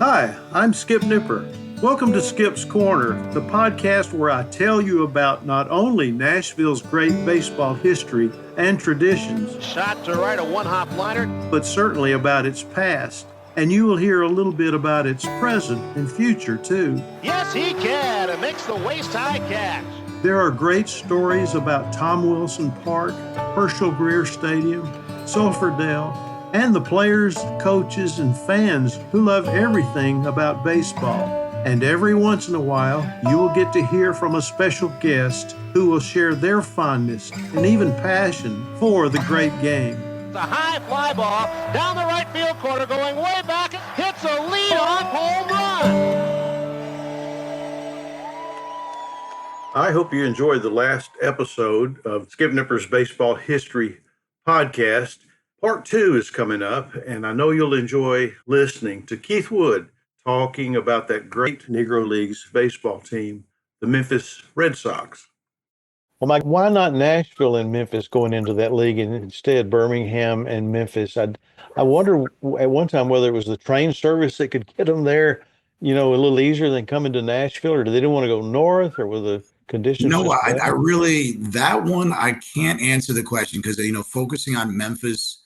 Hi, I'm Skip Nipper. Welcome to Skip's Corner, the podcast where I tell you about not only Nashville's great baseball history and traditions, shot to right, a one-hop liner, but certainly about its past. And you will hear a little bit about its present and future, too. Yes, he can. It makes the waist-high catch. There are great stories about Tom Wilson Park, Herschel Greer Stadium, Sulphur Dell, and the players, coaches, and fans who love everything about baseball. And every once in a while, you will get to hear from a special guest who will share their fondness and even passion for the great game. The high fly ball down the right field corner, going way back, hits a lead-off home run. I hope you enjoyed the last episode of Skip Nipper's Baseball History podcast. Part 2 is coming up, and I know you'll enjoy listening to Keith Wood talking about that great Negro League's baseball team, the Memphis Red Sox. Well, Mike, why not Nashville and Memphis going into that league and instead Birmingham and Memphis? I wonder at one time whether it was the train service that could get them there, a little easier than coming to Nashville, or do they didn't want to go north, or were the conditions? No, I really, that one, I can't answer the question because, focusing on Memphis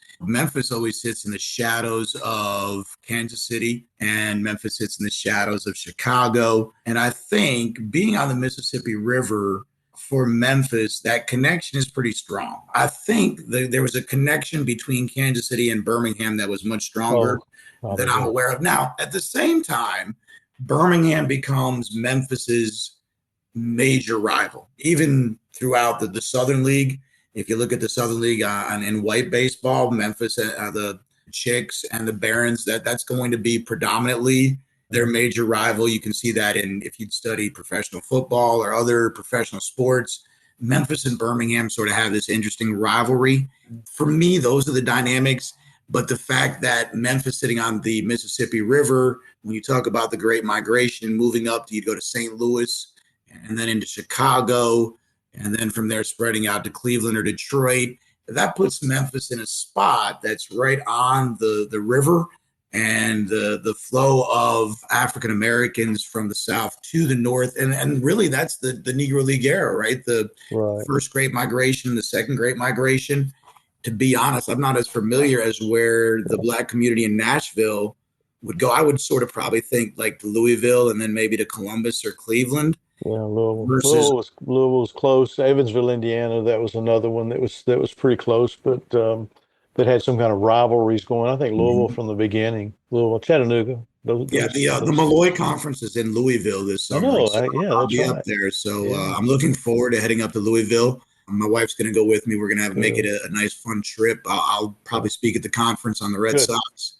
always sits in the shadows of Kansas City, and Memphis sits in the shadows of Chicago. And I think being on the Mississippi River for Memphis, that connection is pretty strong. I think there was a connection between Kansas City and Birmingham that was much stronger than I'm aware of. Now, at the same time, Birmingham becomes Memphis's major rival, even throughout the Southern League. If you look at the Southern League in white baseball, Memphis, the Chicks and the Barons, that's going to be predominantly their major rival. You can see that if you'd study professional football or other professional sports, Memphis and Birmingham sort of have this interesting rivalry. For me, those are the dynamics. But the fact that Memphis sitting on the Mississippi River, when you talk about the Great Migration, moving up, you'd go to St. Louis and then into Chicago, and then from there spreading out to Cleveland or Detroit, that puts Memphis in a spot that's right on the river, and the flow of African Americans from the South to the North. And really that's the Negro League era, right? The first Great Migration, the second Great Migration. To be honest, I'm not as familiar as where the Black community in Nashville would go. I would sort of probably think like to Louisville and then maybe to Columbus or Cleveland. Yeah, Louisville was close. Evansville, Indiana, that was another one that was pretty close, but that had some kind of rivalries going. I think Louisville from the beginning. Louisville, Chattanooga. The Malloy Conference is in Louisville this summer. I'll be up there. So I'm looking forward to heading up to Louisville. My wife's going to go with me. We're going to make it a nice, fun trip. I'll probably speak at the conference on the Red Sox.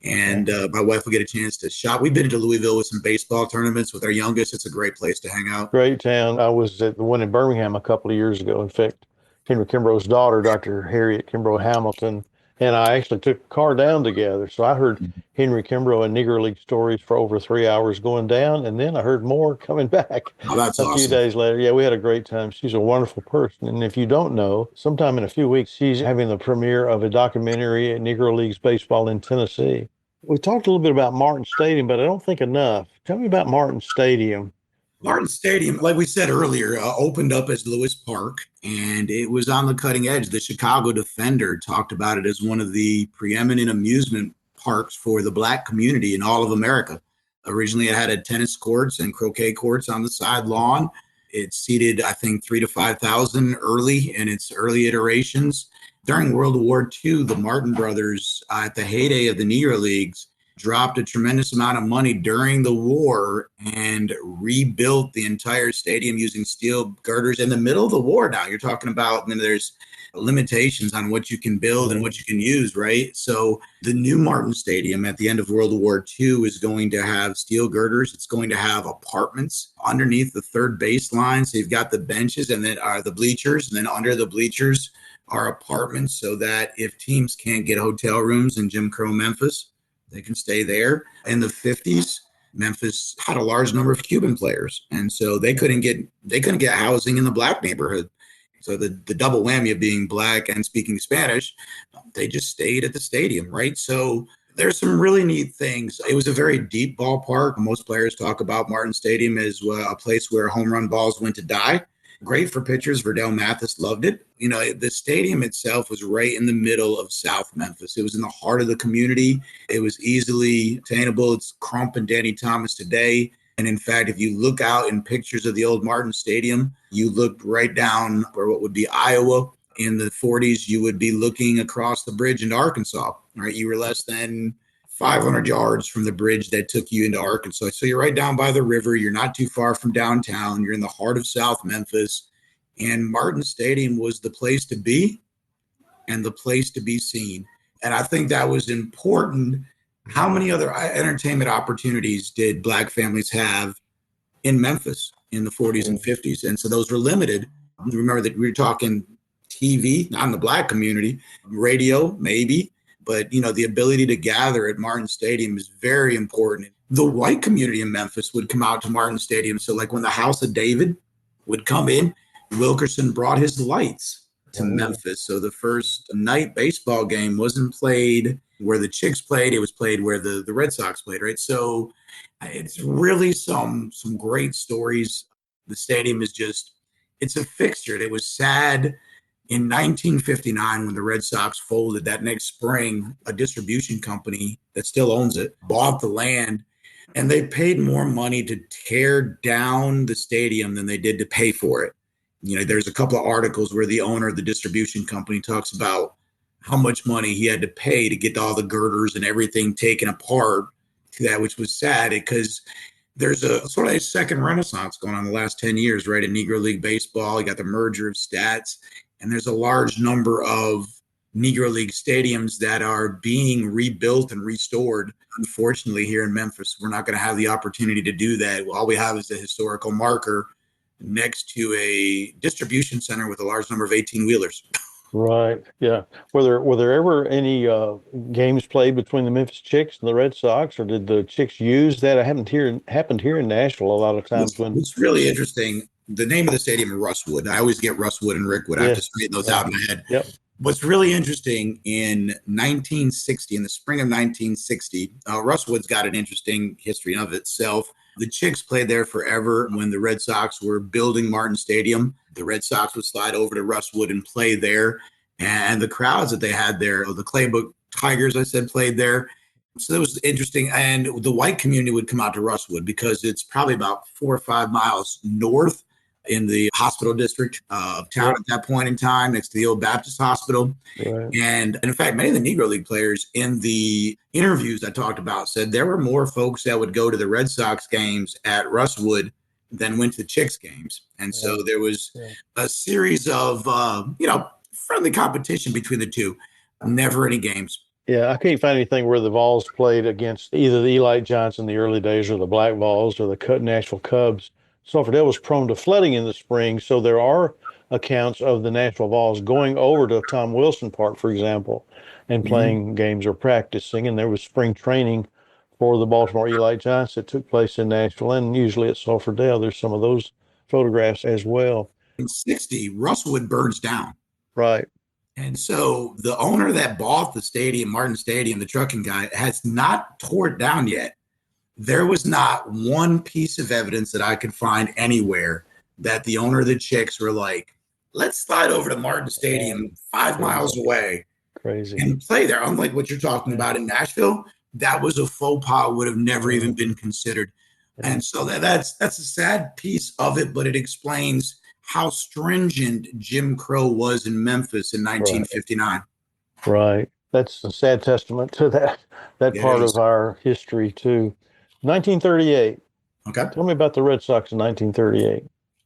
And my wife will get a chance to shop. We've been to Louisville with some baseball tournaments with our youngest. It's a great place to hang out. Great town. I was at the one in Birmingham a couple of years ago. In fact, Henry Kimbrough's daughter, Dr. Harriet Kimbrough Hamilton, and I actually took the car down together. So I heard Henry Kimbrough and Negro League stories for over 3 hours going down, and then I heard more coming back a few days later. Yeah, we had a great time. She's a wonderful person. And if you don't know, sometime in a few weeks, she's having the premiere of a documentary at Negro League's baseball in Tennessee. We talked a little bit about Martin Stadium, but I don't think enough. Tell me about Martin Stadium. Martin Stadium, like we said earlier, opened up as Lewis Park, and it was on the cutting edge. The Chicago Defender talked about it as one of the preeminent amusement parks for the Black community in all of America. Originally, it had tennis courts and croquet courts on the side lawn. It seated, I think, 3,000 to 5,000 early in its early iterations. During World War II, the Martin brothers, at the heyday of the Negro Leagues, dropped a tremendous amount of money during the war and rebuilt the entire stadium using steel girders in the middle of the war. Now you're talking about, there's limitations on what you can build and what you can use, right? So the new Martin Stadium at the end of World War II is going to have steel girders. It's going to have apartments underneath the third baseline. So you've got the benches and then are the bleachers, and then under the bleachers are apartments, so that if teams can't get hotel rooms in Jim Crow Memphis, they can stay there. In the 50s, Memphis had a large number of Cuban players, and so they couldn't get housing in the Black neighborhood. So the double whammy of being Black and speaking Spanish, they just stayed at the stadium, right? So There's some really neat things. It was a very deep ballpark. Most players talk about Martin Stadium as a place where home run balls went to die. Great for pitchers. Verdell Mathis loved it. The stadium itself was right in the middle of South Memphis. It was in the heart of the community. It was easily attainable. It's Crump and Danny Thomas today. And in fact, if you look out in pictures of the old Martin Stadium, you look right down where what would be Iowa. In the 40s, you would be looking across the bridge into Arkansas, right? You were less than 500 yards from the bridge that took you into Arkansas. So you're right down by the river. You're not too far from downtown. You're in the heart of South Memphis. And Martin Stadium was the place to be and the place to be seen. And I think that was important. How many other entertainment opportunities did Black families have in Memphis in the 40s and 50s? And so those were limited. Remember that we were talking TV, not in the Black community, radio, maybe. But, the ability to gather at Martin Stadium is very important. The white community in Memphis would come out to Martin Stadium. So like when the House of David would come in, Wilkerson brought his lights to Memphis. So the first night baseball game wasn't played where the Chicks played. It was played where the Red Sox played, right? So it's really some great stories. The stadium is it's a fixture. It was sad. In 1959, when the Red Sox folded, that next spring, a distribution company that still owns it bought the land, and they paid more money to tear down the stadium than they did to pay for it. There's a couple of articles where the owner of the distribution company talks about how much money he had to pay to get all the girders and everything taken apart to that, which was sad because there's a sort of a second renaissance going on in the last 10 years, right? In Negro League baseball, you got the merger of stats. And there's a large number of Negro League stadiums that are being rebuilt and restored. Unfortunately, here in Memphis, we're not going to have the opportunity to do that. All we have is a historical marker next to a distribution center with a large number of 18-wheelers. Right. Yeah. Were there ever any games played between the Memphis Chicks and the Red Sox, or did the Chicks use that? It happened here in Nashville a lot of times. It's really interesting. The name of the stadium is Russwood. I always get Russwood and Rickwood. I have to straighten those out in my head. Yep. What's really interesting in 1960, in the spring of 1960, Russwood's got an interesting history of itself. The Chicks played there forever. When the Red Sox were building Martin Stadium, the Red Sox would slide over to Russwood and play there. And the crowds that they had there, the Claybrook Tigers, I said, played there. So that was interesting. And the white community would come out to Russwood because it's probably about 4 or 5 miles north in the hospital district of town at that point in time, next to the old Baptist hospital. Right. And in fact, many of the Negro League players in the interviews I talked about said there were more folks that would go to the Red Sox games at Russwood than went to the Chicks games. And so there was a series of, friendly competition between the two. Never any games. Yeah, I can't find anything where the Vols played against either the Eli Giants in the early days or the Black Vols or the Nashville Cubs. Sulphurdale was prone to flooding in the spring, so there are accounts of the Nashville Vols going over to Tom Wilson Park, for example, and playing games or practicing. And there was spring training for the Baltimore Eli Giants that took place in Nashville, and usually at Sulphurdale. There's some of those photographs as well. In 60, Russwood burns down. Right. And so the owner that bought the stadium, Martin Stadium, the trucking guy, has not tore it down yet. There was not one piece of evidence that I could find anywhere that the owner of the Chicks were like, let's slide over to Martin Stadium 5 miles away and play there. Unlike what you're talking about in Nashville, that was a faux pas, would have never even been considered. And so that's a sad piece of it, but it explains how stringent Jim Crow was in Memphis in 1959. Right. That's a sad testament to that part of our history too. 1938. Okay. Tell me about the Red Sox in 1938.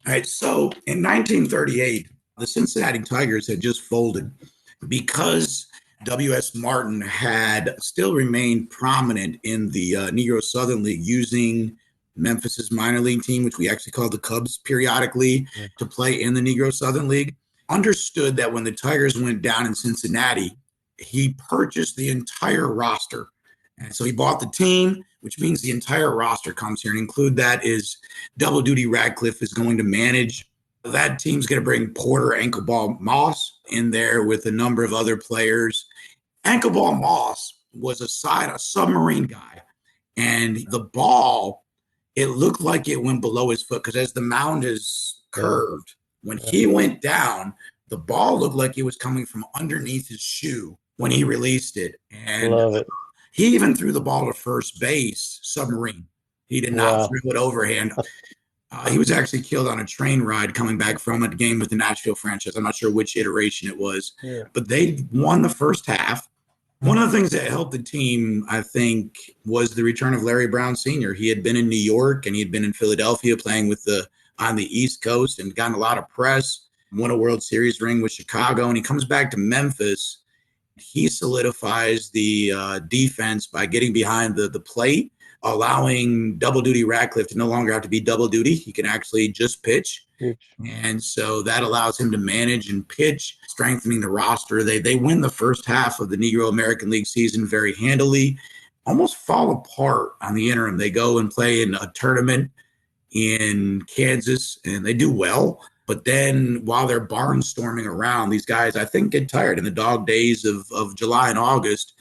All right. So in 1938, the Cincinnati Tigers had just folded because W.S. Martin had still remained prominent in the Negro Southern League, using Memphis's minor league team, which we actually call the Cubs periodically, to play in the Negro Southern League. Understood that when the Tigers went down in Cincinnati, he purchased the entire roster. And so he bought the team, which means the entire roster comes here. And include that is double duty Radcliffe is going to manage. That team's going to bring Porter Ankleball Moss in there with a number of other players. Ankleball Moss was a submarine guy. And the ball, it looked like it went below his foot because as the mound is curved, when he went down, the ball looked like it was coming from underneath his shoe when he released it. And Love it. he even threw the ball to first base, submarine. He did not throw it overhand. He was actually killed on a train ride coming back from a game with the Nashville franchise. I'm not sure which iteration it was, but they won the first half. One of the things that helped the team, I think, was the return of Larry Brown Sr. He had been in New York and he had been in Philadelphia playing on the East Coast and gotten a lot of press, won a World Series ring with Chicago, and he comes back to Memphis. He solidifies the defense by getting behind the plate, allowing double duty Ratcliffe to no longer have to be double duty. He can actually just pitch. And so that allows him to manage and pitch, strengthening the roster. They win the first half of the Negro American League season very handily, almost fall apart on the interim. They go and play in a tournament in Kansas and they do well. But then while they're barnstorming around, these guys, I think, get tired in the dog days of July and August.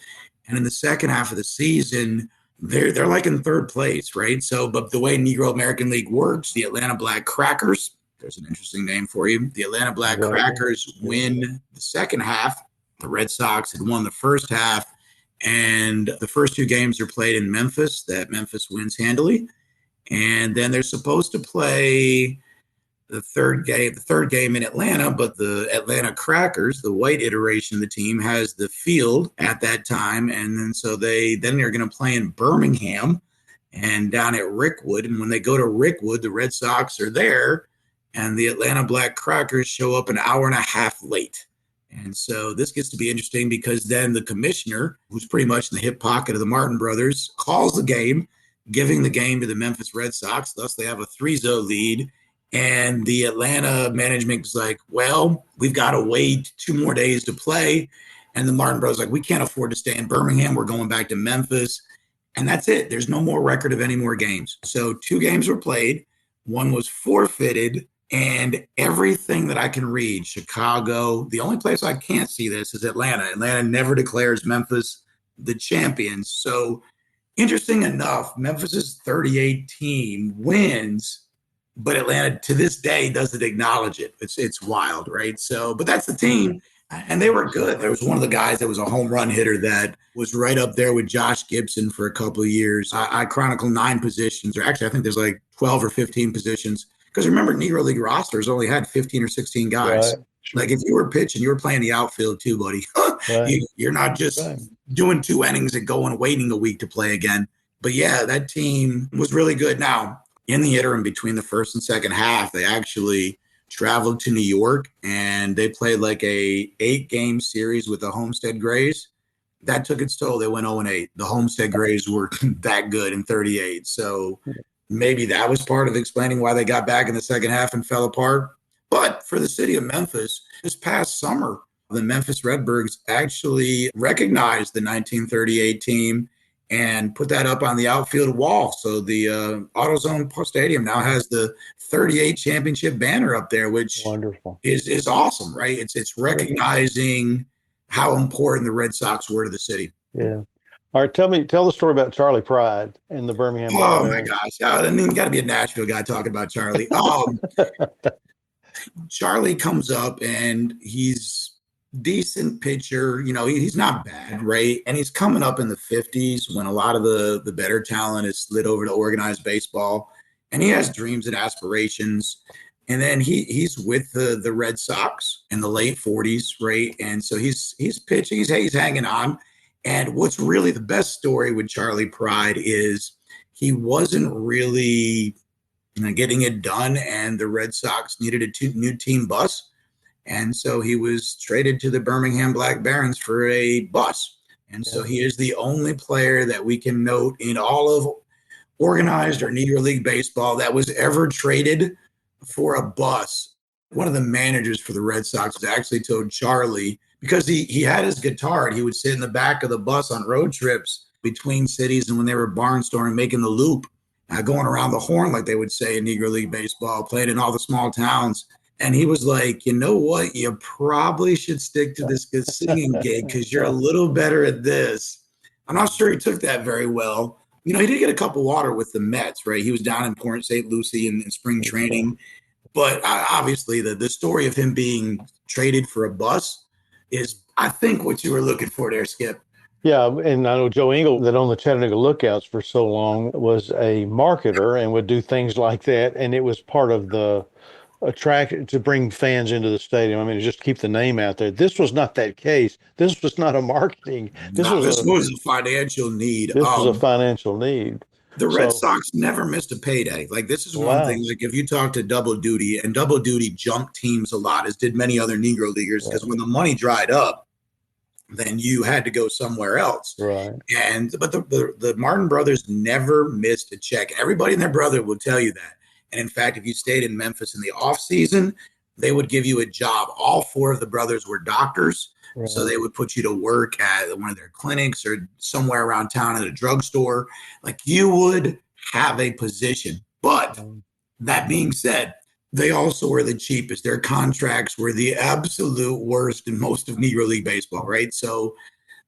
And in the second half of the season, they're like in third place, right? So, but the way Negro American League works, the Atlanta Black Crackers, there's an interesting name for you. The Atlanta Black Crackers win the second half. The Red Sox had won the first half. And the first two games are played in Memphis, that Memphis wins handily. And then they're supposed to play the third game in Atlanta, but the Atlanta Crackers, the white iteration of the team, has the field at that time. And then so they're going to play in Birmingham and down at Rickwood. And when they go to Rickwood, the Red Sox are there and the Atlanta Black Crackers show up an hour and a half late. And so this gets to be interesting because then the commissioner, who's pretty much in the hip pocket of the Martin brothers, calls the game, giving the game to the Memphis Red Sox. Thus, they have a 3-0 lead. And the Atlanta management is like, well, we've got to wait 2 more days to play. And the Martin brothers like, we can't afford to stay in Birmingham. We're going back to Memphis. And that's it. There's no more record of any more games. So 2 games were played. 1 was forfeited. And everything that I can read, Chicago, the only place I can't see this is Atlanta. Atlanta never declares Memphis the champions. So interesting enough, Memphis's 38 team wins, but Atlanta to this day doesn't acknowledge it. It's wild, right? So, but that's the team. And they were good. There was one of the guys that was a home run hitter that was right up there with Josh Gibson for a couple of years. I chronicle 9 positions, or actually I think there's like 12 or 15 positions. Because remember, Negro League rosters only had 15 or 16 guys. Right. Like if you were pitching, you were playing the outfield too, buddy. Right. You're not just doing 2 innings and going and waiting a week to play again. But yeah, that team was really good. Now, in the interim between the first and second half, they actually traveled to New York and they played like a 8-game series with the Homestead Grays. That took its toll. They went 0-8. The Homestead Grays were that good in 38. So maybe that was part of explaining why they got back in the second half and fell apart. But for the city of Memphis, this past summer, the Memphis Redbirds actually recognized the 1938 team and put that up on the outfield wall. So the AutoZone Stadium now has the 38 championship banner up there, which wonderful is awesome, right? It's recognizing how important the Red Sox were to the city. Yeah. All right, tell the story about Charlie Pride and the Birmingham. Oh my gosh! I mean, got to be a Nashville guy talking about Charlie. Charlie comes up and he's decent pitcher. You know, he's not bad, right? And he's coming up in the 50s when a lot of the better talent is slid over to organized baseball, and he has dreams and aspirations. And then he's with the Red Sox in the late 40s, right? And so he's pitching, he's hanging on. And what's really the best story with Charlie Pride is he wasn't really getting it done, and the Red Sox needed a new team bus. And so he was traded to the Birmingham Black Barons for a bus. And so he is the only player that we can note in all of organized or Negro League baseball that was ever traded for a bus. One of the managers for the Red Sox was actually told Charlie, because he had his guitar and he would sit in the back of the bus on road trips between cities, and when they were barnstorming, making the loop, going around the horn, like they would say in Negro League baseball, playing in all the small towns. And he was like, you know what? You probably should stick to this good singing gig because you're a little better at this I'm not sure he took that very well. You know, he did get a cup of water with the Mets, right? He was down in Port St. Lucie in spring training. But obviously, the story of him being traded for a bus is, I think, what you were looking for there, Skip. Yeah, and I know Joe Engel, that owned the Chattanooga Lookouts for so long, was a marketer and would do things like that. And it was part of the attract to bring fans into the stadium. I mean, just keep the name out there. This was not that case. This was not a marketing. This Was a financial need. This was a financial need. The Red Sox never missed a payday. Like, this is one thing. Like, if you talk to Double Duty, and Double Duty jumped teams a lot, as did many other Negro Leaguers, because when the money dried up, then you had to go somewhere else. Right. But the Martin brothers never missed a check. Everybody and their brother will tell you that. And in fact, if you stayed in Memphis in the off season, they would give you a job. All four of the brothers were doctors. Right. So they would put you to work at one of their clinics or somewhere around town at a drugstore. Like, you would have a position. But that being said, they also were the cheapest. Their contracts were the absolute worst in most of Negro League baseball, right? So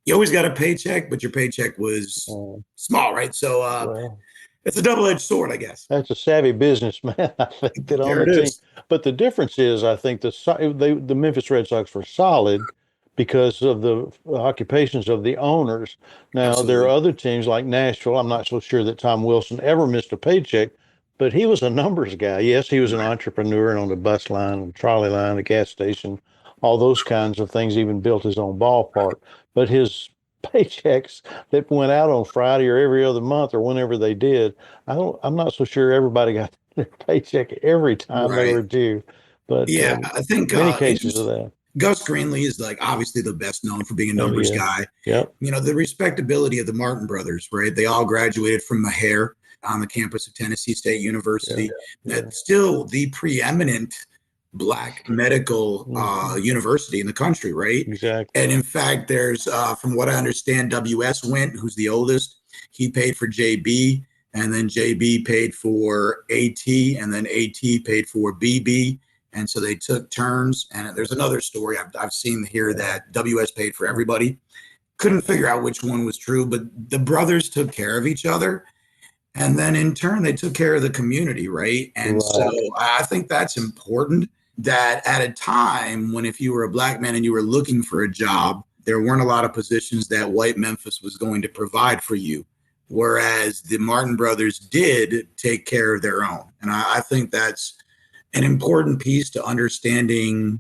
you always got a paycheck, but your paycheck was small, right? So it's a double-edged sword, I guess. That's a savvy businessman, I think, that on the team. But the difference is, I think the Memphis Red Sox were solid because of the occupations of the owners. Now, there are other teams like Nashville. I'm not so sure that Tom Wilson ever missed a paycheck, but he was a numbers guy. Yes, he was an entrepreneur and on the bus line, and trolley line, the gas station, all those kinds of things, even built his own ballpark. But his paychecks that went out on Friday or every other month or whenever they did, I'm not so sure everybody got their paycheck every time they were due. But I think many cases of that. Gus Greenlee is, like, obviously the best known for being a numbers guy. Yep. You know, the respectability of the Martin brothers, right? They all graduated from Maher on the campus of Tennessee State University. That's still the preeminent Black medical university in the country, right? Exactly. And in fact, there's, from what I understand, W.S. Went, who's the oldest, he paid for JB, and then JB paid for AT, and then AT paid for BB. And so they took turns. And there's another story I've seen here that WS paid for everybody. Couldn't figure out which one was true, but the brothers took care of each other. And then in turn, they took care of the community, right? And so I think that's important, that at a time when, if you were a Black man and you were looking for a job, there weren't a lot of positions that white Memphis was going to provide for you. Whereas the Martin brothers did take care of their own. And I think that's an important piece to understanding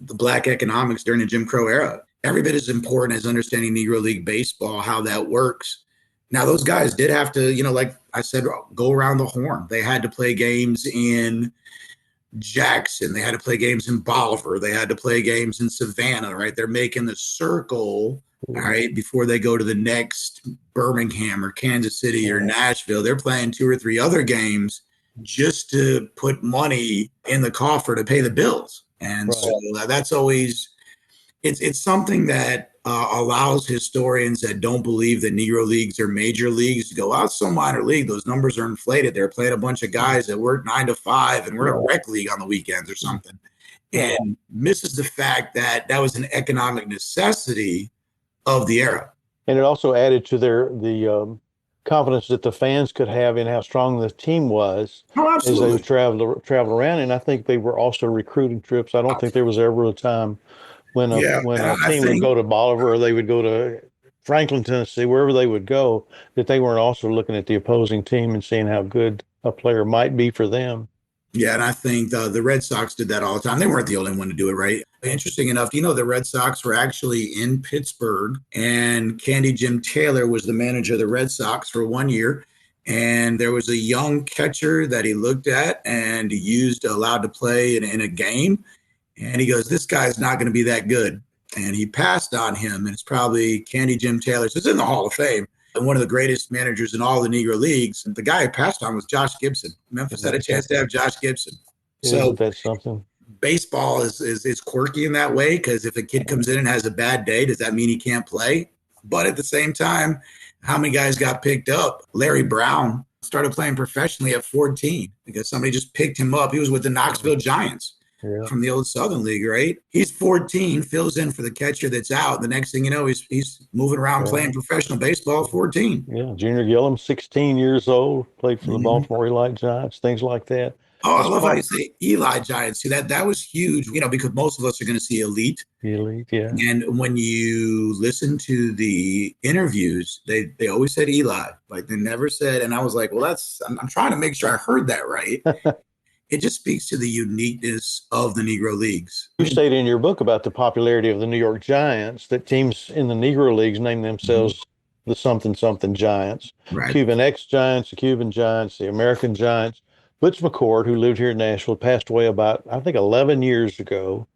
the Black economics during the Jim Crow era. Every bit as important as understanding Negro League baseball, how that works. Now, those guys did have to, you know, like I said, go around the horn. They had to play games in Jackson. They had to play games in Bolivar. They had to play games in Savannah, right? They're making the circle, all right, before they go to the next Birmingham or Kansas City or Nashville. They're playing 2 or 3 other games just to put money in the coffer to pay the bills. And so that's always, it's something that allows historians that don't believe that Negro leagues are major leagues to go out so minor league. Those numbers are inflated. They're playing a bunch of guys that work 9 to 5 and we're a rec league on the weekends or something, and misses the fact that that was an economic necessity of the era. And it also added to the confidence that the fans could have in how strong the team was as they traveled around. And I think they were also recruiting trips. I don't think there was ever a time when a team would go to Bolivar or they would go to Franklin, Tennessee, wherever they would go, that they weren't also looking at the opposing team and seeing how good a player might be for them. Yeah, and I think the Red Sox did that all the time. They weren't the only one to do it, right? Interesting enough, you know, the Red Sox were actually in Pittsburgh, and Candy Jim Taylor was the manager of the Red Sox for 1 year. And there was a young catcher that he looked at and allowed to play in a game. And he goes, this guy's not going to be that good. And he passed on him. And it's probably Candy Jim Taylor. So it's in the Hall of Fame. And one of the greatest managers in all the Negro Leagues. And the guy who passed on was Josh Gibson. Memphis had a chance to have Josh Gibson. So that's something. Baseball is quirky in that way, because if a kid comes in and has a bad day, does that mean he can't play? But at the same time, how many guys got picked up? Larry Brown started playing professionally at 14 because somebody just picked him up. He was with the Knoxville Giants. Yeah. from the old Southern League, right? He's 14, fills in for the catcher that's out. The next thing you know, he's moving around playing professional baseball at 14. Yeah. Junior Gillum, 16 years old, played for the Baltimore Eli Giants, things like that. Oh, I That's love how part you say Eli Giants. See, that was huge, because most of us are going to see elite. elite. Yeah. And when you listen to the interviews, they always said Eli. Like they never said, and I was like, well, I'm trying to make sure I heard that right. It just speaks to the uniqueness of the Negro Leagues. You stated in your book about the popularity of the New York Giants that teams in the Negro Leagues name themselves the something something Giants. Right. Cuban X Giants, the Cuban Giants, the American Giants. Butch McCord, who lived here in Nashville, passed away about, I think, 11 years ago.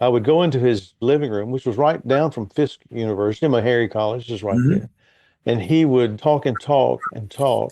I would go into his living room, which was right down from Fisk University, Meharry College is right there. And he would talk and talk and talk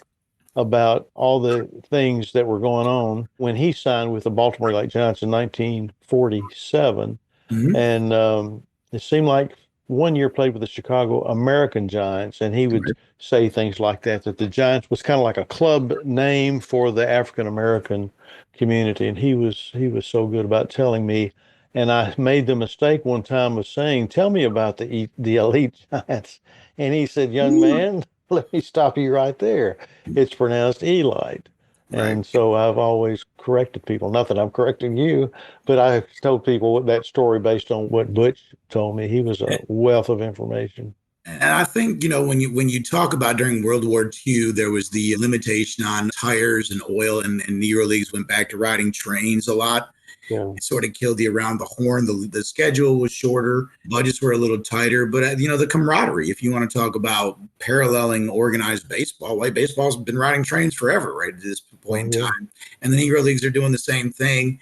about all the things that were going on when he signed with the Baltimore Eli Giants in 1947. And it seemed like one year played with the Chicago American Giants, and he would say things like that the Giants was kind of like a club name for the African American community. And he was so good about telling me. And I made the mistake one time of saying, "Tell me about the elite Giants." And he said, "Young man, let me stop you right there. It's pronounced Elite." And so I've always corrected people. Not that I'm correcting you, but I told people that story based on what Butch told me. He was a wealth of information. And I think, when you talk about during World War II, there was the limitation on tires and oil, and Negro Leagues went back to riding trains a lot. Yeah. It sort of killed the around the horn. The schedule was shorter. Budgets were a little tighter. But, the camaraderie, if you want to talk about paralleling organized baseball, white baseball's been riding trains forever, right, at this point in time. And the Negro Leagues are doing the same thing.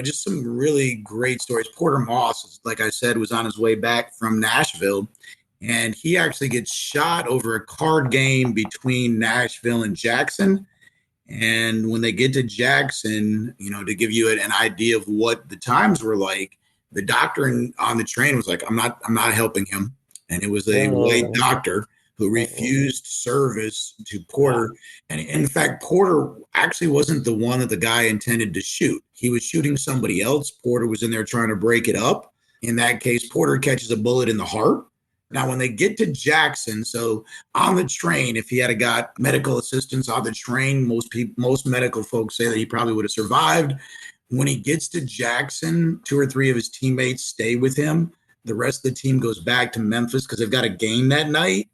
Just some really great stories. Porter Moss, like I said, was on his way back from Nashville. And he actually gets shot over a card game between Nashville and Jackson. And when they get to Jackson, to give you an idea of what the times were like, the doctor on the train was like, I'm not helping him. And it was a white doctor who refused service to Porter. And in fact, Porter actually wasn't the one that the guy intended to shoot. He was shooting somebody else. Porter was in there trying to break it up. In that case, Porter catches a bullet in the heart. Now, when they get to Jackson, so on the train, if he had got medical assistance on the train, most medical folks say that he probably would have survived. When he gets to Jackson, 2 or 3 of his teammates stay with him. The rest of the team goes back to Memphis because they've got a game that night.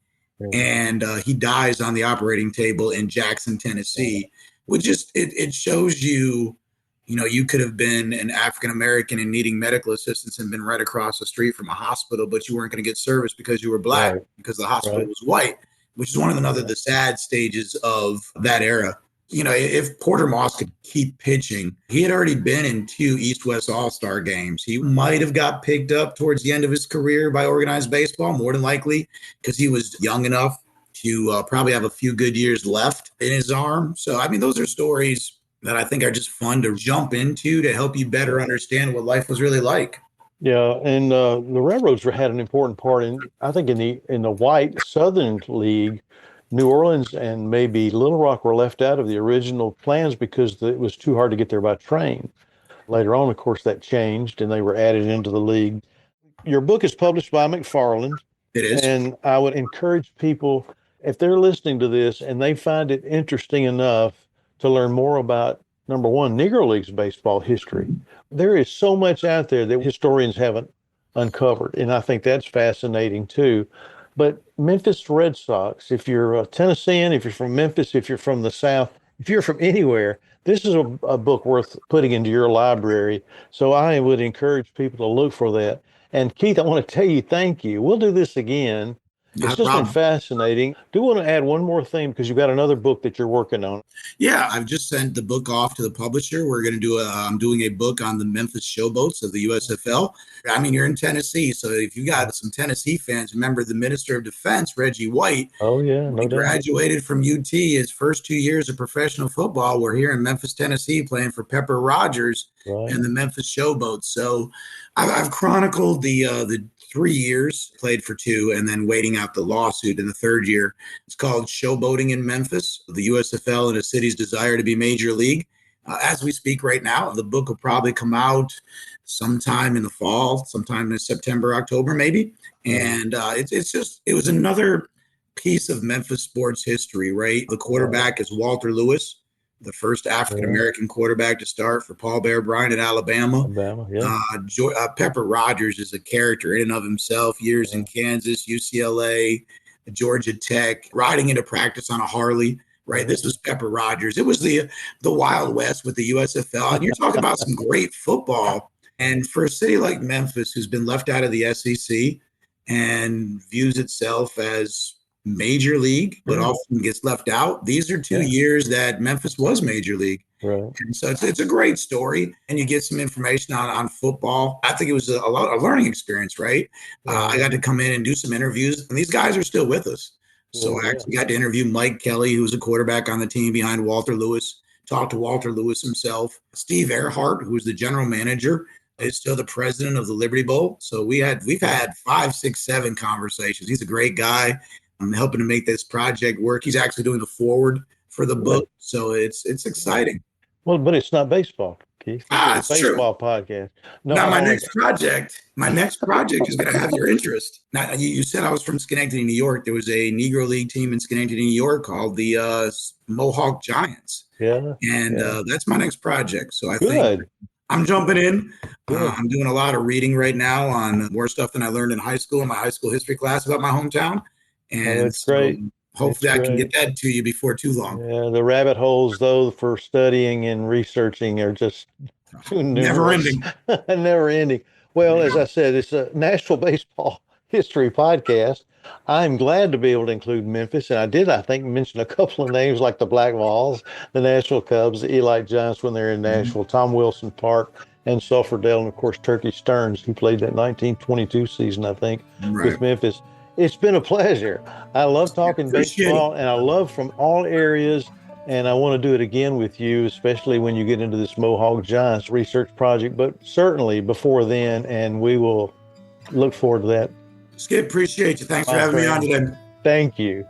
And he dies on the operating table in Jackson, Tennessee, which just it shows you, you could have been an African-American and needing medical assistance and been right across the street from a hospital, but you weren't going to get service because you were black, because the hospital was white, which is one of the sad stages of that era. If Porter Moss could keep pitching, he had already been in 2 East-West All-Star games. He might have got picked up towards the end of his career by organized baseball, more than likely, because he was young enough to probably have a few good years left in his arm. So, those are stories that I think are just fun to jump into to help you better understand what life was really like. Yeah, and the railroads had an important part I think in the white Southern League. New Orleans and maybe Little Rock were left out of the original plans because it was too hard to get there by train. Later on, of course, that changed and they were added into the league. Your book is published by McFarland. It is. And I would encourage people, if they're listening to this and they find it interesting enough to learn more about, number one, Negro Leagues baseball history. There is so much out there that historians haven't uncovered, and I think that's fascinating too. But Memphis Red Sox, if you're a Tennessean, if you're from Memphis, if you're from the South, if you're from anywhere, this is a book worth putting into your library. So I would encourage people to look for that. And Keith, I want to tell you, thank you. We'll do this again. It's just been fascinating. Do want to add one more thing because you've got another book that you're working on. Yeah, I've just sent the book off to the publisher. We're going to I'm doing a book on the Memphis Showboats of the USFL. You're in Tennessee, so if you got some Tennessee fans, remember the Minister of Defense, Reggie White. Oh, yeah. He graduated from UT. His first 2 years of professional football were here in Memphis, Tennessee, playing for Pepper Rogers and the Memphis Showboats. So I've chronicled the 3 years, played for 2, and then waiting out the lawsuit in the 3rd year. It's called Showboating in Memphis, the USFL and a city's desire to be major league. as we speak right now. The book will probably come out sometime in the fall, sometime in September, October, maybe. And it was another piece of Memphis sports history, right? The quarterback is Walter Lewis, the first African-American quarterback to start for Paul Bear Bryant at Alabama. Pepper Rogers is a character in and of himself, years in Kansas, UCLA, Georgia Tech, riding into practice on a Harley, right? This was Pepper Rogers. It was the Wild West with the USFL. And you're talking about some great football. And for a city like Memphis, who's been left out of the SEC and views itself as major league, but often gets left out. These are 2 years that Memphis was major league. Right. And so it's a great story, and you get some information on football. I think it was a learning experience, right? I got to come in and do some interviews, and these guys are still with us. So I actually got to interview Mike Kelly, who was a quarterback on the team behind Walter Lewis, talk to Walter Lewis himself. Steve Earhart, who was the general manager, is still the president of the Liberty Bowl. So we've had 5, 6, 7 conversations. He's a great guy. I'm helping to make this project work. He's actually doing the forward for the book. So it's exciting. Well, but it's not baseball, Keith. It's a baseball podcast. No, now my next project is going to have your interest. Now, you said I was from Schenectady, New York. There was a Negro League team in Schenectady, New York called the Mohawk Giants. And that's my next project. So I think I'm jumping in. I'm doing a lot of reading right now on more stuff than I learned in high school, in my high school history class about my hometown. And that's great. Hopefully I can get that to you before too long. Yeah, the rabbit holes, though, for studying and researching are just never ending. Never ending. Well, as I said, it's a National Baseball History podcast. I'm glad to be able to include Memphis. And I think, mention a couple of names like the Black Vols, the Nashville Cubs, the Eli Giants when they're in Nashville, Tom Wilson Park, and Sulphurdale, and, of course, Turkey Stearns, who played that 1922 season, I think, with Memphis. It's been a pleasure. I love talking baseball, and I love from all areas, and I want to do it again with you, especially when you get into this Mohawk Giants research project, but certainly before then, and we will look forward to that. Skip, appreciate you. Thanks for having me on today. Thank you.